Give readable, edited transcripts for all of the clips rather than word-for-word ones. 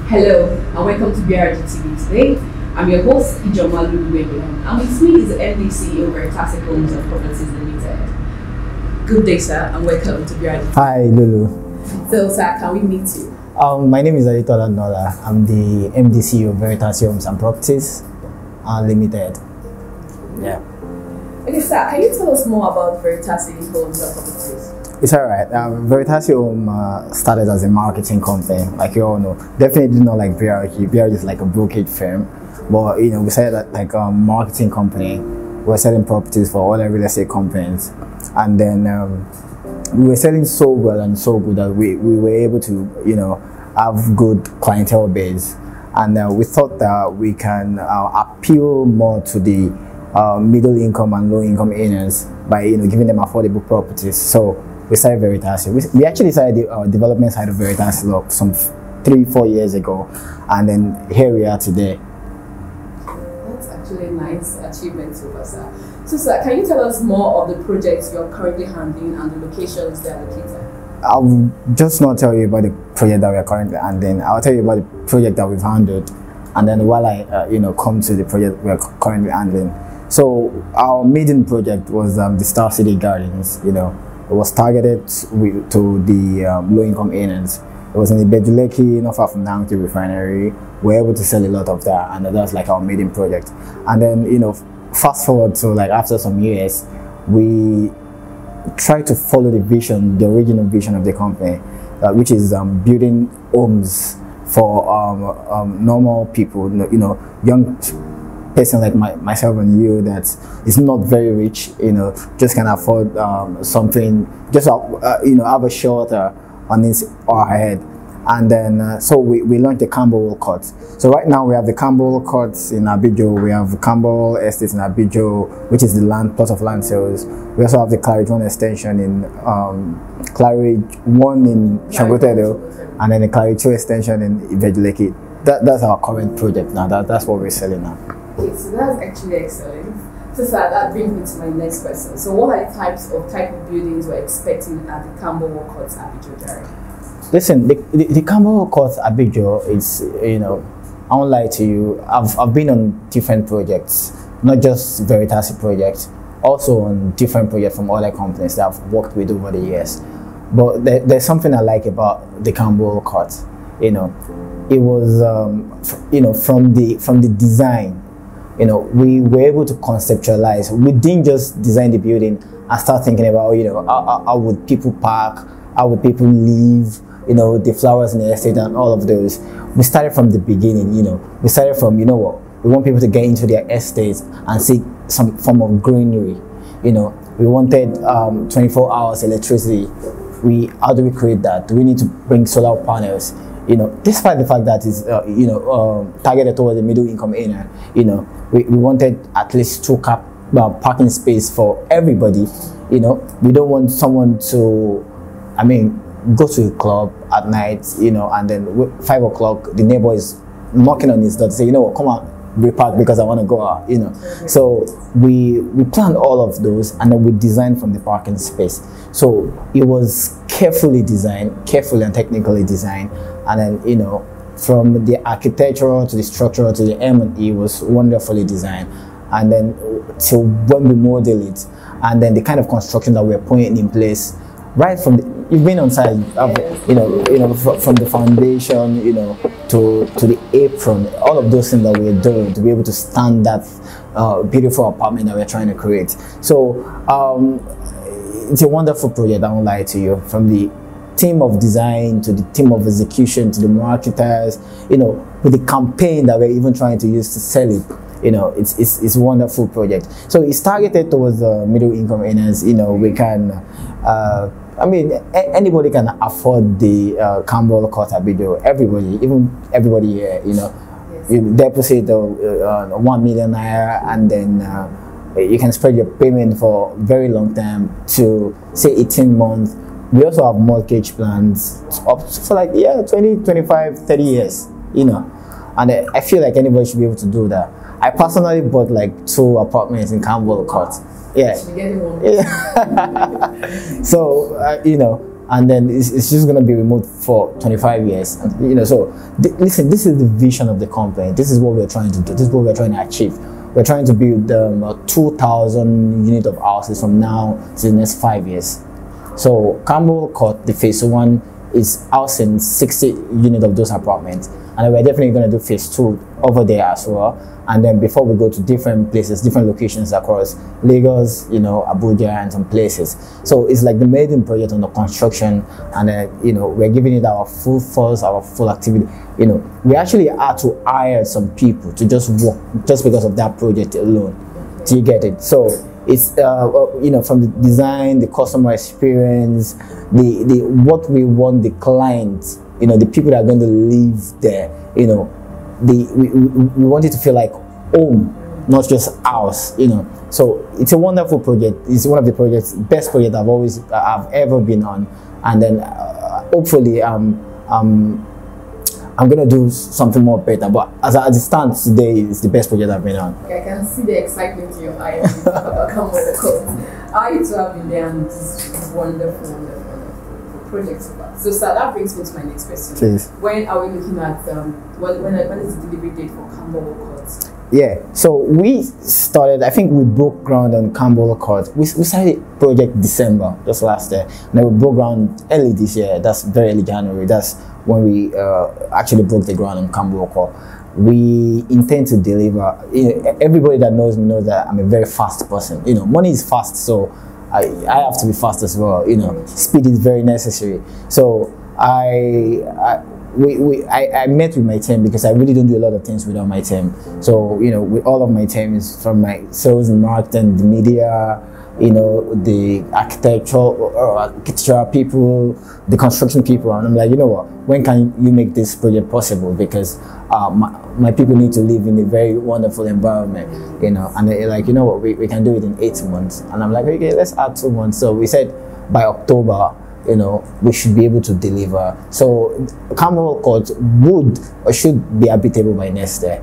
Hello and welcome to BRG TV today. I'm your host, Ijoma Lulu, and with me is the MD CEO of Veritasi Homes and Properties Limited. Good day, sir, and welcome to BRG. Hi, Lulu. So, sir, can we meet you? My name is Adetola Nola. I'm the MD CEO of Veritasi Homes and Properties Limited. Yeah. Okay, sir, can you tell us more about Veritasi Homes and Properties? It's alright. Veritasi Home started as a marketing company, like you all know. Definitely not like BRG. BRG is like a brokerage firm, but you know we started like a marketing company. We're selling properties for all the real estate companies, and then we were selling so well and so good that we were able to have good clientele base, and we thought that we can appeal more to the middle income and low income earners by giving them affordable properties. So we started Veritasi. We actually started the development side of Veritasi some 3-4 years ago, and then here we are today. That's actually a nice achievement so far, sir. So, sir, can you tell us more of the projects you're currently handling and the locations they are located? I'll just not tell you about the project that we are currently handling. I'll tell you about the project that we've handled, and then while I come to the project we are currently handling. So our maiden project was the Star City Gardens. It was targeted to the low-income earners. It was in the Beduleki, not far from Dangote Refinery. We were able to sell a lot of that, and that's like our maiden project. And then, fast forward to like after some years, we tried to follow the vision, the original vision of the company, which is building homes for normal people, young person like myself and you that is not very rich, just can afford something, just have a shelter on his or her head. And then so we launched the Camberwall Courts. So right now we have the Camberwall Courts in Abijo, we have Camberwall Estate in Abijo, which is the plot of land sales. We also have the Claridge II Extension in Claridge I in Sangotedo, and then the Claridge II Extension in Veritasi. That's our current project now. That's what we're selling now. Okay, so that's actually excellent. So, sir, that brings me to my next question. So, what are the type of buildings we're expecting at the Camberwall Courts Abijo, Jerry? Listen, the Camberwall Courts Abijo is, I won't lie to you, I've been on different projects, not just Veritasi projects, also on different projects from other companies that I've worked with over the years. But there's something I like about the Camberwall Courts. It was, from the design. We were able to conceptualize. We didn't just design the building and start thinking about, how would people park, how would people live, the flowers in the estate and all of those. We started from the beginning, We started from, we want people to get into their estates and see some form of greenery. We wanted 24 hours electricity. How do we create that? Do we need to bring solar panels? Despite the fact that it's targeted towards the middle income earner, we wanted at least 2 parking space for everybody. We don't want someone to, go to a club at night, and then 5 o'clock the neighbor is knocking on his door to say, come on, repark because I want to go out. So we planned all of those, and then we designed from the parking space. So it was carefully designed, carefully and technically designed, and then from the architectural to the structural to the M&E was wonderfully designed, and then till when we model it, and then the kind of construction that we're putting in place, right from you've been on site, from the foundation, to the apron, all of those things that we're doing to be able to stand that beautiful apartment that we're trying to create. So it's a wonderful project, I won't lie to you, from the team of design to the team of execution to the marketers, with the campaign that we're even trying to use to sell it. It's a wonderful project. So it's targeted towards middle income earners. We can, anybody can afford the Camberwall Courts Abijo. Everybody, even everybody here. You deposit 1 million naira, and then you can spread your payment for very long time to say 18 months. We also have mortgage plans up for like 20, 25, 30 years. And I feel like anybody should be able to do that. I personally bought like 2 apartments in Camberwall Courts. Yeah. Yeah. So and then it's just going to be remote for 25 years. And, you know, so listen, this is the vision of the company. This is what we're trying to do. This is what we're trying to achieve. We're trying to build 2,000 units of houses from now to the next 5 years. So Camberwall Court, the phase 1, is housing 60 units of those apartments, and we're definitely going to do phase 2 over there as well. And then before we go to different places, different locations across Lagos, you know, Abuja, and some places. So it's like the maiden project on the construction, and you know, we're giving it our full force, our full activity. You know, we actually had to hire some people to just work just because of that project alone. Do you get it? So it's you know, from the design, the customer experience, the what we want the clients, you know, the people that are going to live there, you know, we want it to feel like home, not just house, you know. So it's a wonderful project. It's one of the best projects I've ever been on, and then hopefully I'm gonna do something more better. But as it stands today, it's the best project I've been on. Okay, I can see the excitement in your eyes about Camberwall Courts. I too have been there, and this wonderful project. So sir, that brings me to my next question. Please. When are we looking at when is the delivery date for Camberwall Courts? Yeah, so we started, I think we broke ground on Camberwall Courts. We started project December, just last year. And then we broke ground early this year. That's very early January. That's when we actually broke the ground on Camberwall Courts. We intend to deliver. You know, everybody that knows me knows that I'm a very fast person. You know, money is fast, so I have to be fast as well. You know, speed is very necessary. So I met with my team because I really don't do a lot of things without my team. So, you know, with all of my teams, from my sales and marketing, the media, you know, the architectural people, the construction people, and I'm like, you know what, when can you make this project possible? Because my people need to live in a very wonderful environment, you know. And they're like, you know what, we can do it in 8 months. And I'm like, okay, let's add 2 months. So we said by October, you know, we should be able to deliver. So Camberwall Courts would or should be habitable by next year.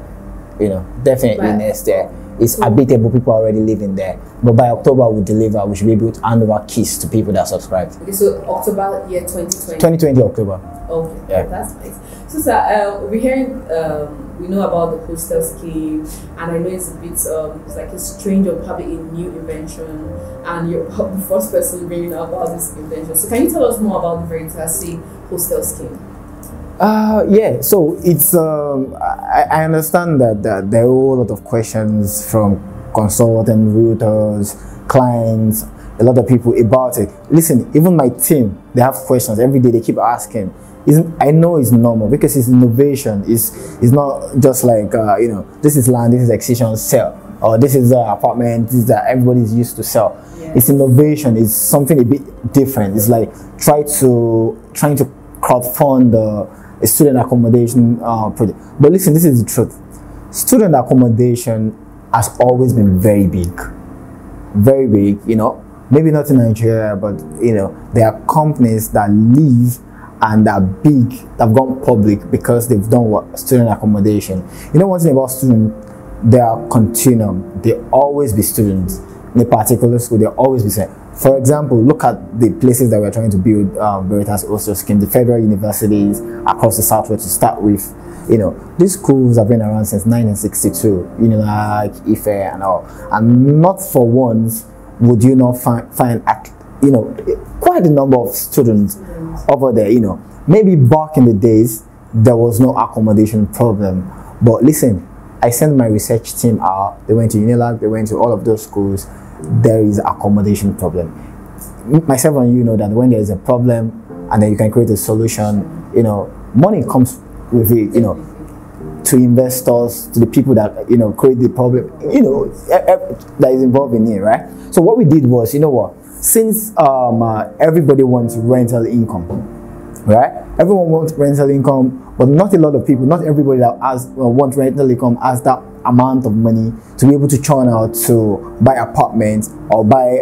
You know, definitely next year. It's habitable, people are already living there. But by October we deliver, we should be able to hand over keys to people that subscribe. Okay, so October year 2020. 2020 October. Okay, yeah, that's nice. So sir, we're hearing we know about the hostel scheme, and I know it's a bit it's like a strange or probably a new invention, and you're the first person bringing up about this invention. So can you tell us more about the Veritasi Hostel scheme? Yeah, so it's I understand that there are a whole lot of questions from consultants, realtors, clients, a lot of people about it. Listen, even my team, they have questions every day. They keep asking. I know it's normal because it's innovation. It's not just like you know, this is land, this is acquisition, sell, or this is apartment, this is that everybody's used to sell. Yes. It's innovation. It's something a bit different. It's like trying to crowdfund a student accommodation project. But listen, this is the truth. Student accommodation has always been very big, you know. Maybe not in Nigeria, but you know, there are companies that live and are big, that have gone public because they've done what? Student accommodation. You know one thing about students, they are continuum. They always be students. In a particular school, they'll always be sent. For example, look at the places that we're trying to build Veritasi Hostel scheme, the federal universities across the southwest to start with. You know, these schools have been around since 1962, you know, like Ife and all. And not for once would you not find you know, quite a number of students over there, you know. Maybe back in the days, there was no accommodation problem. But listen, I sent my research team out. They went to Unilag, they went to all of those schools. There is accommodation problem. Myself and you know that when there is a problem and then you can create a solution, you know, money comes with it, you know, to investors, to the people that, you know, create the problem, you know, that is involved in it, right? So what we did was, you know what, since everybody wants rental income, right? Everyone wants rental income, but not a lot of people, not everybody that wants rental income has that amount of money to be able to churn out to buy apartments or buy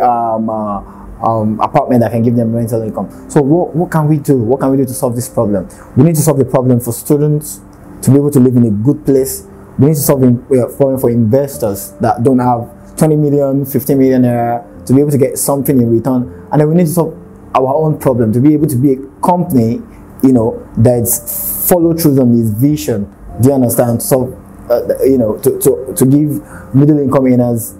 apartment that can give them rental income. So what can we do? What can we do to solve this problem? We need to solve the problem for students to be able to live in a good place. We need to solve the problem for investors that don't have 20 million, 15 million to be able to get something in return. And then we need to solve our own problem, to be able to be a company, you know, that's follow through on his vision. Do you understand? So, you know, to give middle income earners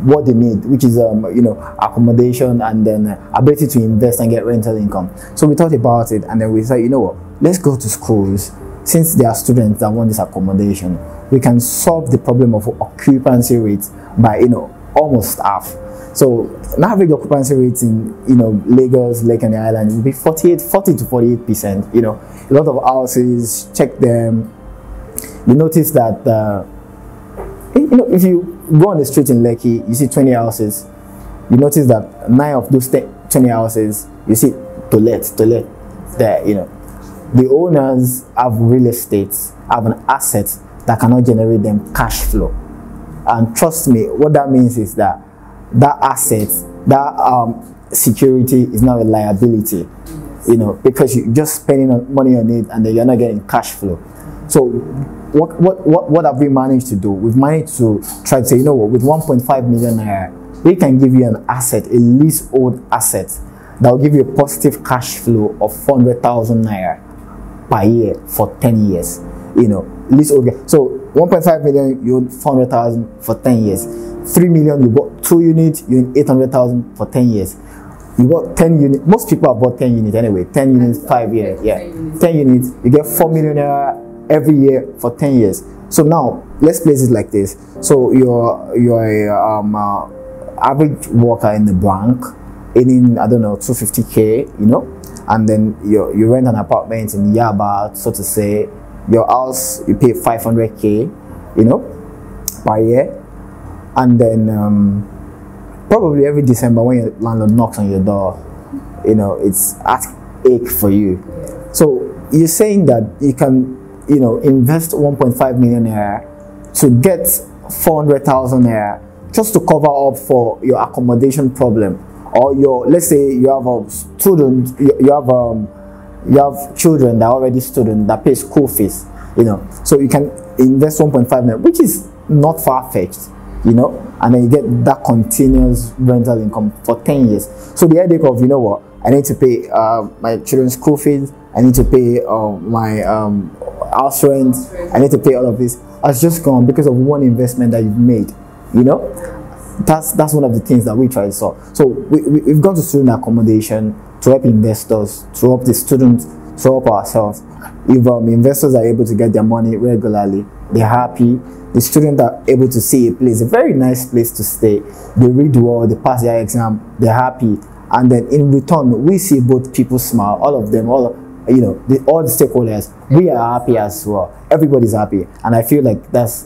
what they need, which is you know, accommodation and then ability to invest and get rental income. So we thought about it, and then we said, you know what, let's go to schools. Since there are students that want this accommodation, we can solve the problem of occupancy rates by, you know, almost half. So an average occupancy rate in, you know, Lagos, Lake and the Island will be 40 to 48%. You know, a lot of houses, check them. You notice that you know, if you go on the street in Lekki, you see 20 houses. You notice that 9 of those 20 houses, you see to let there. You know, the owners have real estate, have an asset that cannot generate them cash flow. And trust me, what that means is that that asset, that security is now a liability, you know, because you're just spending money on it and then you're not getting cash flow. So what have we managed to do? We've managed to try to say, you know what, with 1.5 million naira, we can give you an asset, a leasehold asset, that will give you a positive cash flow of 400,000 naira per year for 10 years. You know, leasehold. So 1.5 million, you own 400,000 for 10 years. 3 million, you bought 2 units, you own 800,000 for 10 years. You bought 10 units. Most people have bought 10 units anyway. 10 units, 5 years. Yeah, 10 units. You get 4 million every year for 10 years. So now let's place it like this. So you're a average worker in the bank, earning, I don't know, 250k, you know, and then you rent an apartment in Yaba, so to say. Your house, you pay 500k, you know, per year, and then probably every December when your landlord knocks on your door, you know, it's ache for you. So you're saying that you can, you know, invest 1.5 million naira to get 400,000 naira just to cover up for your accommodation problem, or your, let's say you have a student, you have children that are already students that pay school fees, you know, so you can invest 1.5 million, which is not far-fetched, you know, and then you get that continuous rental income for 10 years. So the headache of, you know what, I need to pay my children's school fees, I need to pay my house rent, I need to pay all of this, has just gone because of one investment that you've made, you know. That's one of the things that we try to solve. So we've gone to student accommodation to help investors, to help the students, to help ourselves. If investors are able to get their money regularly, they're happy. The students are able to see a place, a very nice place to stay. They read well, they pass their exam, they're happy. And then in return, we see both people smile, all of them, all the stakeholders. We are happy as well. Everybody's happy. And I feel like that's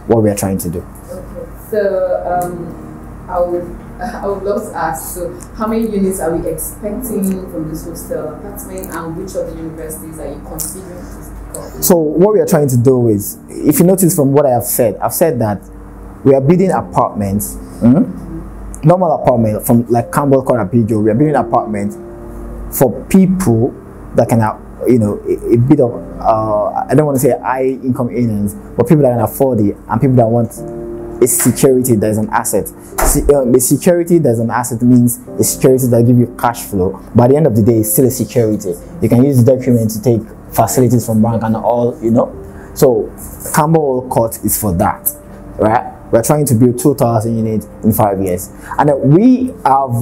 what we're trying to do. Okay. So I would love to ask, so how many units are we expecting from this hostel apartment, and which of the universities are you considering to go? So what we are trying to do is, if you notice from what I have said, I've said that we are bidding apartments, normal apartment from like Camberwall Courts Abijo. We are bidding apartments for people that can have, you know, a bit of, I don't want to say high income earners, but people that can afford it, and people that want a security that is an asset. The security that is an asset means a security that gives you cash flow, but at the end of the day, it's still a security. You can use documents to take facilities from bank and all, you know. So Camberwall Court is for that, right? We're trying to build 2,000 units in 5 years, and we have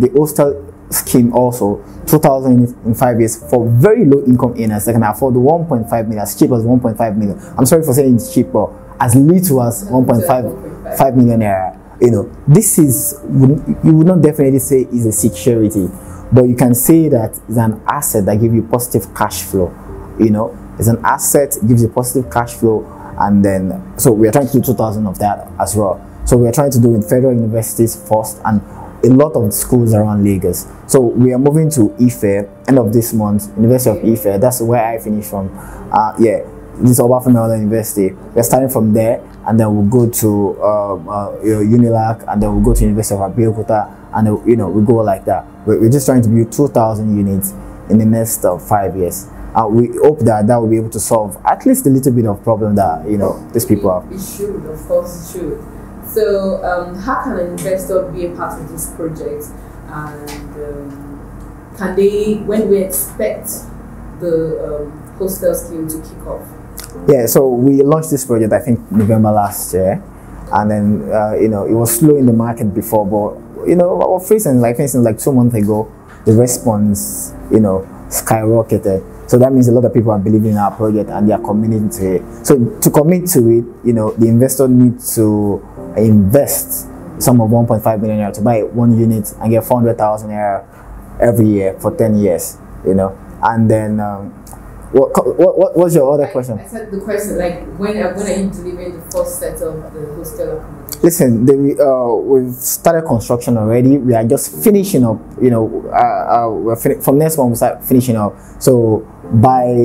the hostel scheme also, 2,000 units in 5 years for very low income earners that can afford 1.5 million, as cheap as 1.5 million. I'm sorry for saying it's cheaper, as little as 1.5 million naira. You know, this is, you would not definitely say is a security, but you can say that it's an asset that gives you positive cash flow. You know, it's an asset, gives you positive cash flow, and then so we are trying to do 2,000 of that as well. So we are trying to do in federal universities first, and a lot of schools around Lagos. So we are moving to Ife end of this month, University of Ife. That's where I finished from. This is Obafemi University. We're starting from there, and then we'll go to Unilag, and then we'll go to University of Abeokuta, and you know, we go like that. We're just trying to build 2,000 units in the next 5 years. We hope that will be able to solve at least a little bit of problem that, you know, these people have. It should, of course, it should. So, how can an investor be a part of this project? and can they? When do we expect the hostel scheme to kick off? Yeah, so we launched this project I think November last year, and then it was slow in the market before, but our for instance, like 2 months ago, the response skyrocketed. So that means a lot of people are believing in our project and they are committing to it. So to commit to it, the investor needs to invest sum of 1.5 million naira to buy 1 unit and get 400,000 naira every year for 10 years. And then what's your other question? I said the question, like when are you delivering the first set of the hostel accommodation? Listen, we've started construction already. We are just finishing up. From next month we start finishing up. So by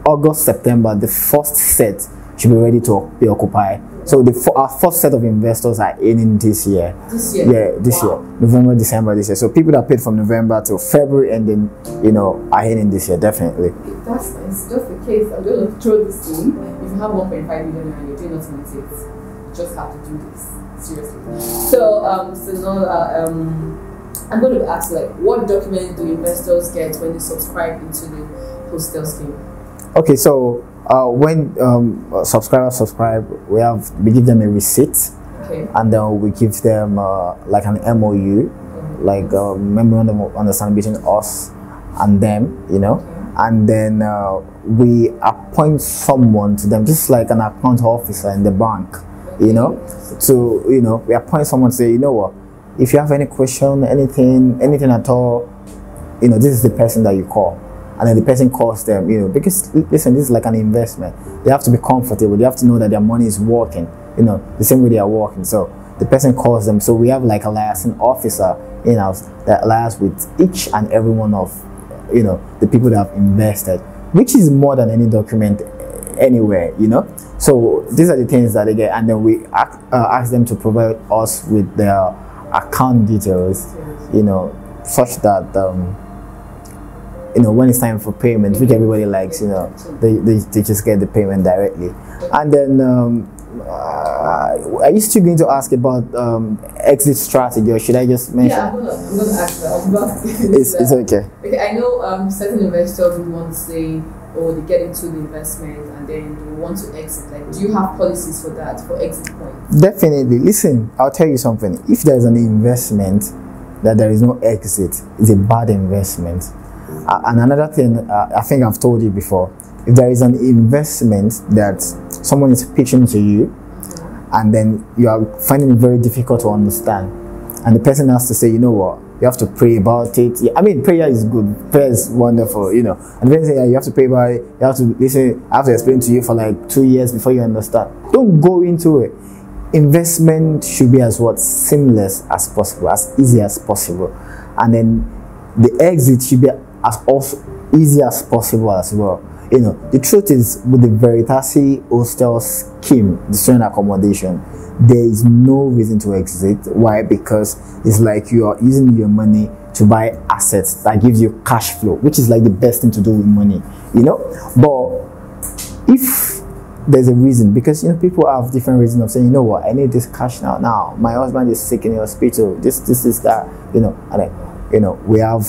August, September, the first set should be ready to be occupied. So our first set of investors are in this year. This year? Yeah, this year. November, December this year. So people that paid from November to February and then, are in this year, definitely. That's nice. Just in case, I'm going to throw this in. If you have 1.5 million and you're doing nothing with it, you just have to do this. Seriously. So, Nola, I'm going to ask, what documents do investors get when they subscribe into the hostel scheme? Okay, so when subscribers subscribe, we give them a receipt, and then we give them like an MOU, like a memorandum of understanding between us and them, and then we appoint someone to them, just like an account officer in the bank, So we appoint someone to say, what, if you have any question, anything at all, this is the person that you call. And then the person calls them, because listen, this is like an investment. They have to be comfortable. They have to know that their money is working, the same way they are working. So the person calls them. So we have like a liaison officer in-house that liaises with each and every one of, the people that have invested, which is more than any document anywhere, So these are the things that they get. And then we ask them to provide us with their account details, such that, when it's time for payment, which everybody likes, they just get the payment directly. And then, are you still going to ask about exit strategy, or should I just mention? Yeah, I'm going to ask that. It's okay. Okay, I know certain investors would want to say, they get into the investment and then they want to exit. Do you have policies for that, for exit points? Definitely. Listen, I'll tell you something. If there's an investment that there is no exit, it's a bad investment. And another thing, I think I've told you before, if there is an investment that someone is pitching to you, and then you are finding it very difficult to understand, and the person has to say, what, you have to pray about it. I mean, prayer is good, prayer is wonderful, and the person say, you have to pray about it, you have to listen, I have to explain to you for 2 years before you understand. Don't go into it. Investment should be as seamless as possible, as easy as possible, and then the exit should be as also easy as possible as well. The truth is, with the Veritasi Hostel scheme, the student accommodation, there is no reason to exit. Why? Because it's like you are using your money to buy assets that gives you cash flow, which is like the best thing to do with money, But if there's a reason, because people have different reasons of saying, what, I need this cash now. Now my husband is sick in the hospital. This is that, and then, we have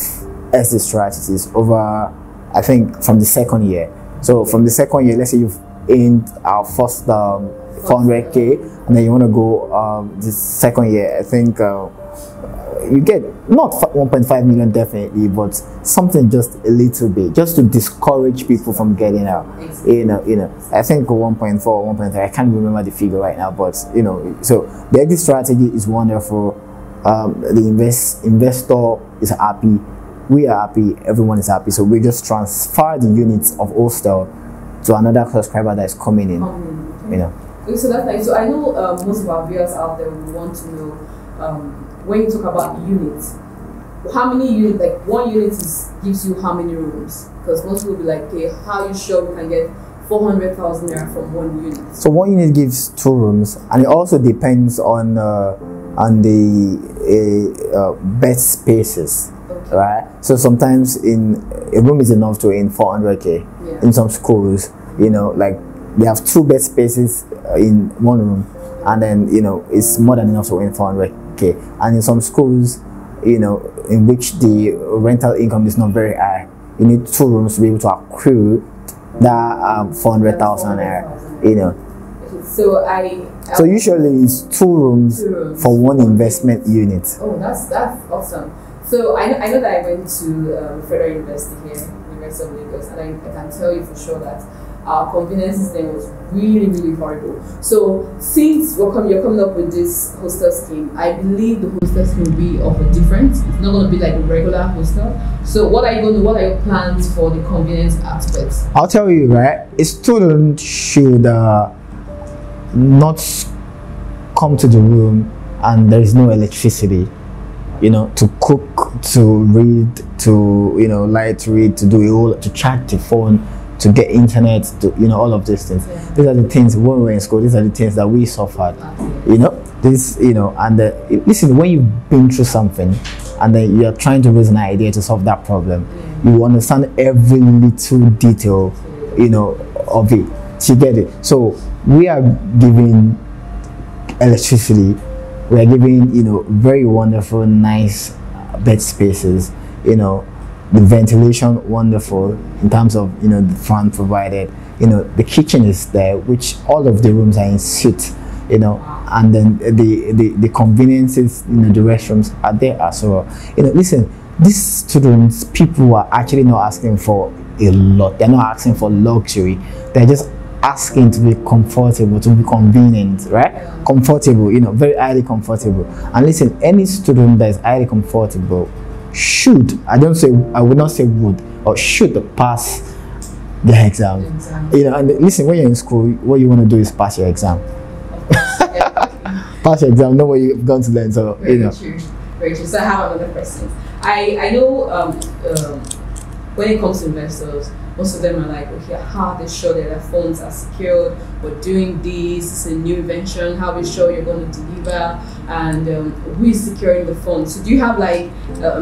exit strategies over, I think, from the second year. So from the second year, let's say you've earned our first 400k, and then you want to go this second year, I think you get not 1.5 million definitely, but something just a little bit, just to discourage people from getting out. I think 1.4, 1.3, I can't remember the figure right now, but so the exit strategy is wonderful. The investor is happy. We are happy, everyone is happy, so we just transfer the units of hostel to another subscriber that is coming in. So that's nice. So I know most of our viewers out there would want to know, when you talk about units, how many units, one unit gives you how many rooms? Because most people will be like, okay, how are you sure we can get 400,000 naira from 1 unit? So 1 unit gives 2 rooms, and it also depends on the bed spaces. Right, so sometimes a room is enough to earn 400k. In some schools, they have 2 bed spaces in 1 room, and then it's more than enough to earn 400k okay, and in some schools, you know, in which the rental income is not very high, you need 2 rooms to be able to accrue that 400,000 naira, you know. So usually it's 2 rooms for one investment unit. Oh, that's awesome. So I know that I went to Federal University here, University of Lagos, and I can tell you for sure that our convenience system was really horrible. So since you're coming up with this hostel scheme, I believe the hostel scheme will be of a different. It's not going to be like a regular hostel. So what are your plans for the convenience aspects? I'll tell you, right? A student should not come to the room and there is no electricity, you know, to cook, to read, to, you know, light read, to do a whole, to charge the phone, to get internet, to, you know, all of these things. Yeah. These are the things when we were in school, these are the things that we suffered, you know, this, you know, and listen, when you've been through something and then you're trying to raise an idea to solve that problem, you understand every little detail, you know, of it. You get it? So we are giving electricity, we are giving, you know, very wonderful, nice bed spaces, you know, the ventilation wonderful in terms of, you know, the fan provided, you know, the kitchen is there, which all of the rooms are in suite, you know, and then the conveniences, you know, the restrooms are there as well. You know, listen, these students, people are actually not asking for a lot. They're not asking for luxury. They're just asking to be comfortable, to be convenient, right? Comfortable, you know, very highly comfortable. And listen, any student that is highly comfortable should, I would not say would, or should pass the exam. You know, and listen, when you're in school, what you want to do is pass your exam. Pass your exam, know what you've gone to learn. So, very you know. True. Very true. So I have another question. I know when it comes to investors, most of them are like, okay, how are they sure that their phones are secured? We're doing this, it's a new invention, how are we sure you're going to deliver? And who is securing the funds? So do you have like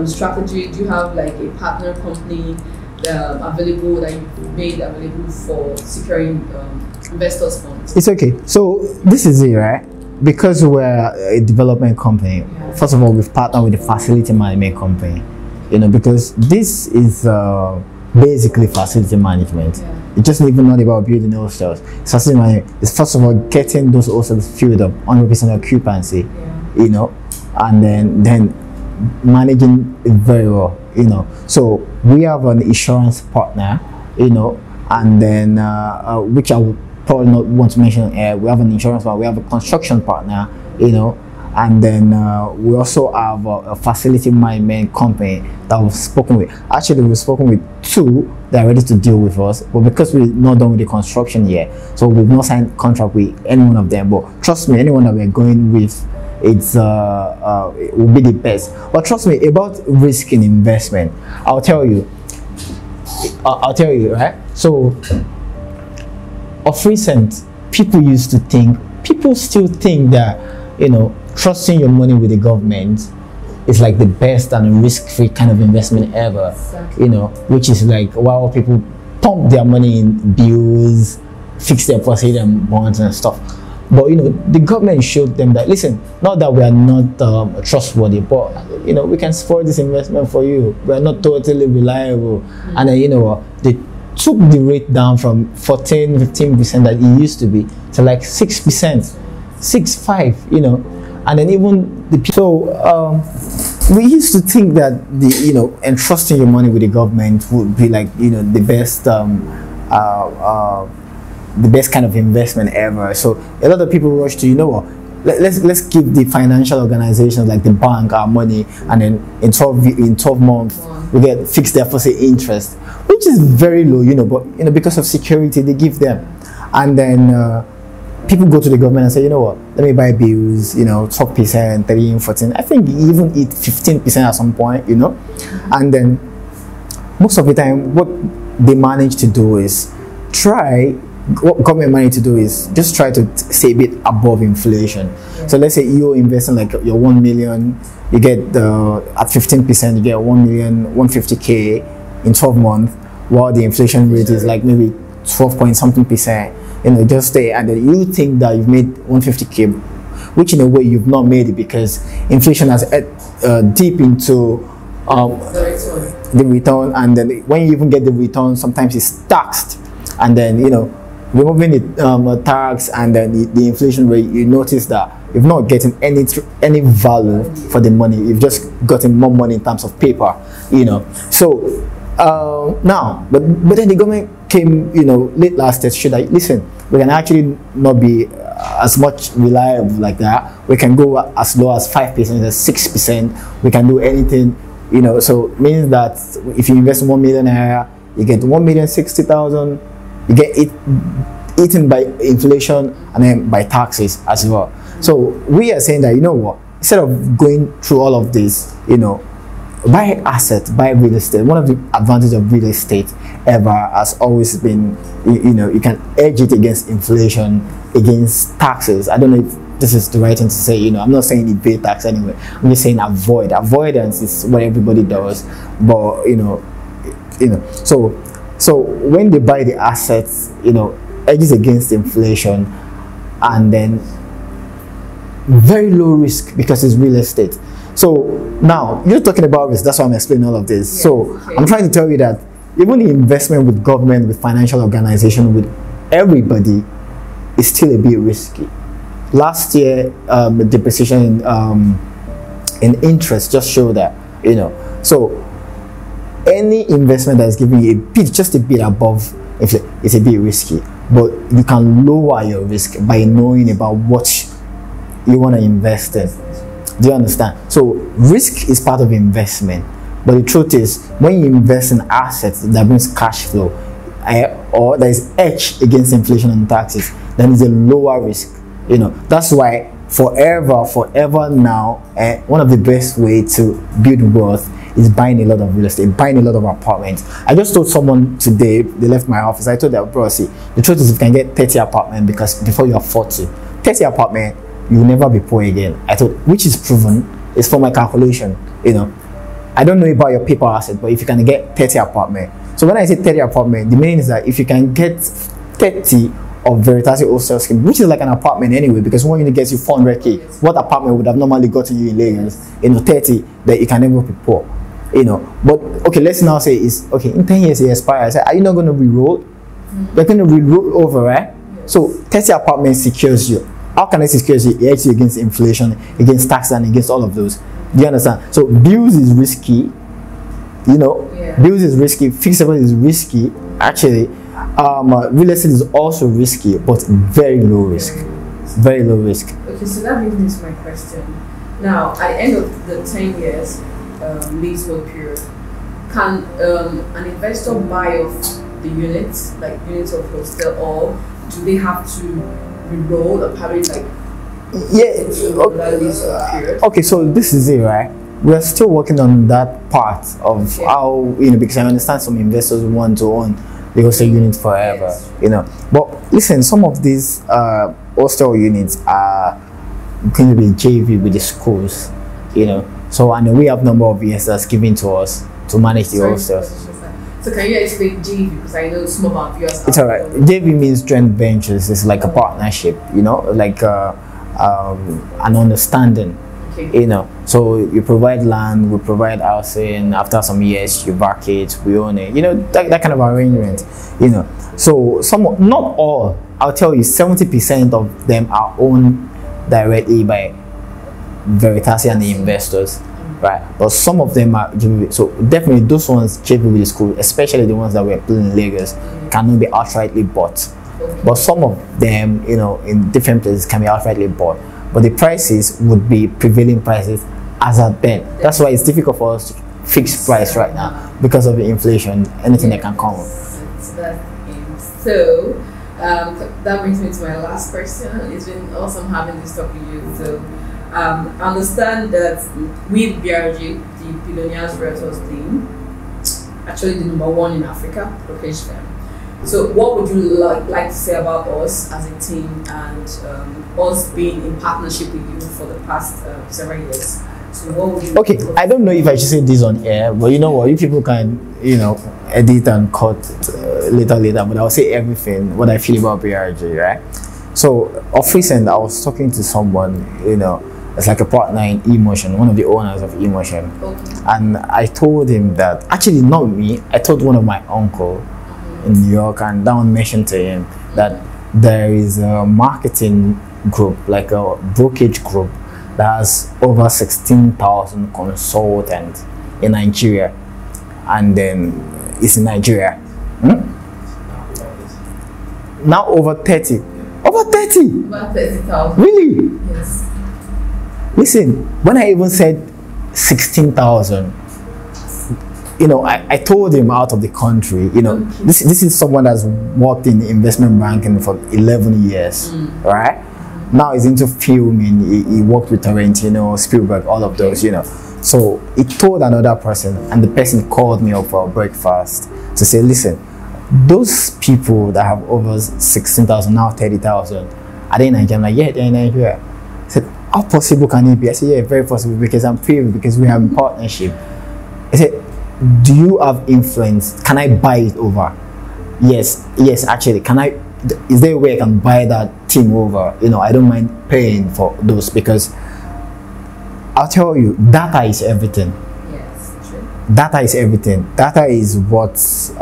strategy? Do you have like a partner company available that you've made available for securing investors' funds? It's okay. So this is it, right? Because we're a development company, first of all, we've partnered with the facility management company, you know, because this is basically facility management. It's just even not about building hostels. It's facility management. It's first of all getting those hostels filled up, 100% occupancy, you know, and then managing it very well, you know. So we have an insurance partner, you know, and then which I would probably not want to mention. We have an insurance partner, we have a construction partner, you know, and then we also have a facility management company that we've spoken with. Actually, we've spoken with 2 that are ready to deal with us, but because we're not done with the construction yet, so we've not signed contract with any one of them. But trust me, anyone that we're going with, it will be the best. But trust me, about risk in investment, I'll tell you, right? So of recent, people still think that, you know, trusting your money with the government is like the best and risk-free kind of investment ever. Exactly. You know, which is like, wow, people pump their money in bills, fix their deposit and bonds and stuff. But, you know, the government showed them that, listen, not that we are not trustworthy, but, you know, we can support this investment for you. We are not totally reliable. And then, you know, they took the rate down from 14-15% that it used to be to like 6%, 6.5%, you know. And then even we used to think that you know, entrusting your money with the government would be like, you know, the best kind of investment ever. So a lot of people rush to, you know what, let's give the financial organizations like the bank our money, and then in 12 months we get fixed deposit interest, which is very low, you know, but, you know, because of security they give them. And then people go to the government and say, you know what, let me buy bills, you know, 12%, 13%, 14%. I think even eat 15% at some point, you know. And then most of the time, what they manage to do is what government manage to do is just try to stay a bit above inflation. So let's say you're investing like your 1 million, you get at 15%, you get 1 million, 150K in 12 months, while the inflation rate is like maybe 12 point something percent. You know, just stay, and then you think that you've made 150K, which in a way you've not made it because inflation has deep into the return, and then when you even get the return, sometimes it's taxed, and then removing the tax and then the inflation rate, you notice that you've not getting any value for the money. You've just gotten more money in terms of paper, So now, but then the government came, late last year, showed that listen, we can actually not be as much reliable like that. We can go as low as 5%, as 6%. We can do anything, So it means that if you invest 1 million naira, you get 1,060,000. You get it eaten by inflation and then by taxes as well. So we are saying that instead of going through all of this, buy assets, buy real estate. One of the advantages of real estate ever has always been, you can edge it against inflation, against taxes. I don't know if this is the right thing to say. I'm not saying evade tax anyway. I'm just saying avoid. Avoidance is what everybody does, but So when they buy the assets, edges against inflation, and then very low risk because it's real estate. So now you're talking about risk. That's why I'm explaining all of this. Yes, so okay. I'm trying to tell you that even the investment with government, with financial organization, with everybody, is still a bit risky. Last year, the depreciation in interest just showed that, So any investment that is giving you just a bit above, it's a bit risky, but you can lower your risk by knowing about what you want to invest in. Do you understand? So risk is part of investment, but the truth is, when you invest in assets that brings cash flow, or that is edged against inflation and taxes, then it's a lower risk. That's why forever now, one of the best way to build wealth is buying a lot of real estate, buying a lot of apartments. I just told someone today, they left my office, I told them, bro, see, the truth is you can get 30 apartments because before you are 40, 30 apartment, you will never be poor again. I thought, which is proven, it's for my calculation, I don't know about your paper asset, but if you can get 30 apartment. So when I say 30 apartment, the meaning is that if you can get 30 of Veritasi Hostel scheme, which is like an apartment anyway, because one unit gets you 400k, what apartment would have normally gotten you in Lagos, 30, that you can never be poor. But okay, let's now say it's okay, in 10 years it expires. I said, are you not going to re-roll? They're going to re-roll over, right? So 30 apartments secures you. How can it secure you? It hedges you against inflation, against tax, and against all of those. Do you understand? So bills is risky, bills is risky, fixed deposit is risky. Actually, real estate is also risky, but very low risk. Very low risk. Okay, so that brings me to my question. Now, at the end of the 10 years leasehold period, can an investor buy off the units, like units of hostel, or do they have to re-roll or probably okay, so this is it, right? We're still working on that part of how, because I understand some investors want to own the hostel units forever, But listen, some of these hostel units are going to be JV with the schools, So, and we have number of investors given to us to manage the hostels. So can you explain JV? Because I know some of our viewers. It's alright. JV means joint ventures. It's like a partnership, like an understanding. Okay. So you provide land, we provide housing. After some years, you back it, we own it. That kind of arrangement. So not all. I'll tell you, 70% of them are owned directly by Veritasi and the investors, right? But some of them are JV. So definitely those ones JV with the school, especially the ones that were built in Lagos, cannot be outrightly bought. But some of them, in different places can be outrightly bought. But the prices would be prevailing prices as at then. That's why it's difficult for us to fix price right now because of the inflation, anything that can come. So that brings me to my last question. It's been awesome having this talk with you. So I understand that with BRG, the Billionaires Realtors team, actually the #1 in Africa, brokerage firm. So what would you like to say about us as a team and us being in partnership with you for the past several years? So what would you I don't know if I should say this on air, but you know what, you people can, edit and cut later, but I'll say everything, what I feel about BRG, right? So of recent, I was talking to someone, it's like a partner in Emotion, one of the owners of Emotion. Okay. And I told him that, actually not me, I told one of my uncle in New York, and that one mentioned to him that there is a marketing group, like a brokerage group, that has over 16,000 consultants in Nigeria. And then it's in Nigeria. Now over 30. Over 30? About 30,000. Really? Yes. Listen, when I even said 16,000, I told him out of the country, Okay. this is someone that's worked in investment banking for 11 years, right? Now he's into filming, he worked with Tarantino, Spielberg, all of those, So he told another person, and the person called me up for breakfast to say, listen, those people that have over 16,000, now 30,000, are they in Nigeria? I'm like, yeah, they're in Nigeria. I said, how possible can it be? I said, yeah, very possible, because I'm privy, because we have a partnership. I said, do you have influence? Can I buy it over? Yes, actually, is there a way I can buy that team over? I don't mind paying for those, because I'll tell you, data is everything. Yes, true. Data is everything. Data is what's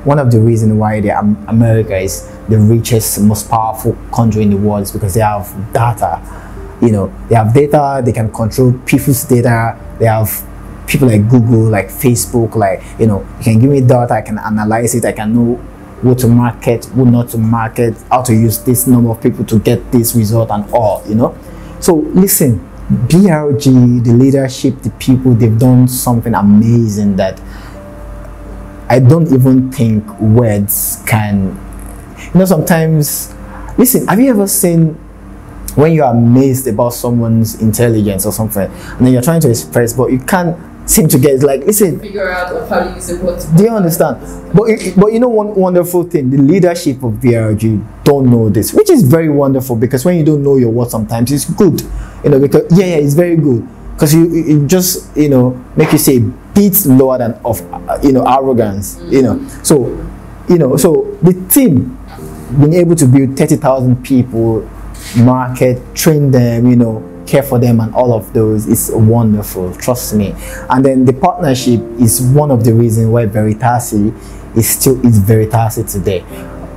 one of the reasons why America is the richest, most powerful country in the world, is because they have data. They have data, they can control people's data. They have people like Google, like Facebook, you can give me data, I can analyze it, I can know what to market, what not to market, how to use this number of people to get this result and all, So listen, BRG, the leadership, the people, they've done something amazing that I don't even think words can, sometimes, listen, have you ever seen when you're amazed about someone's intelligence or something, and then you're trying to express, but you can't seem to get, listen, figure out how to use it. Do you understand? But one wonderful thing, the leadership of BRG don't know this, which is very wonderful, because when you don't know your words, sometimes it's good, because it's very good, because you just make you say beats lower than of arrogance, so the team being able to build 30,000 people, market, train them, care for them, and all of those is wonderful, trust me. And then the partnership is one of the reasons why Veritasi is Veritasi today.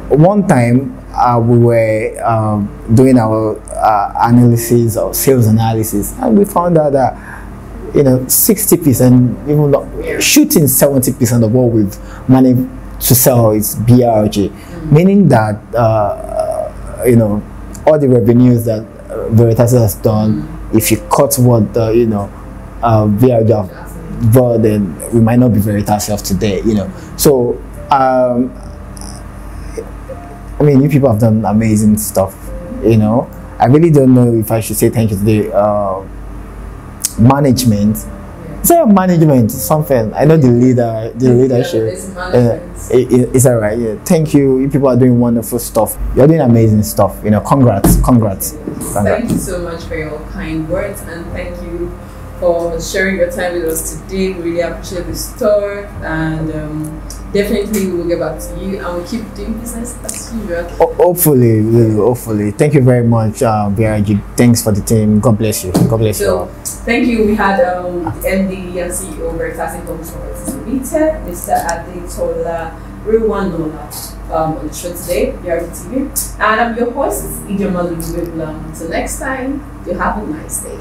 One time we were doing our analysis or sales analysis, and we found out that 60%, even shooting 70% of what we've managed to sell is BRG, meaning that all the revenues that Veritasi has done, if you cut what the BRG have brought, then we might not be Veritasi of today, So you people have done amazing stuff, I really don't know if I should say thank you to the management. Say management, something. I know the leadership. It's alright. Yeah, thank you. You people are doing wonderful stuff. You're doing amazing stuff. Congrats. Thank you so much for your kind words, and thank you for sharing your time with us today. We really appreciate this talk, and definitely we will get back to you, and we'll keep doing business as usual. Hopefully. Thank you very much, BRG. Thanks for the team. God bless you. God bless you. Thank you. We had the MD and CEO of Veritasi Hostel, Mr. Adetola Nola, on the show today, BRG TV. And I'm your host, Ijoma Lulu. Until next time, you have a nice day.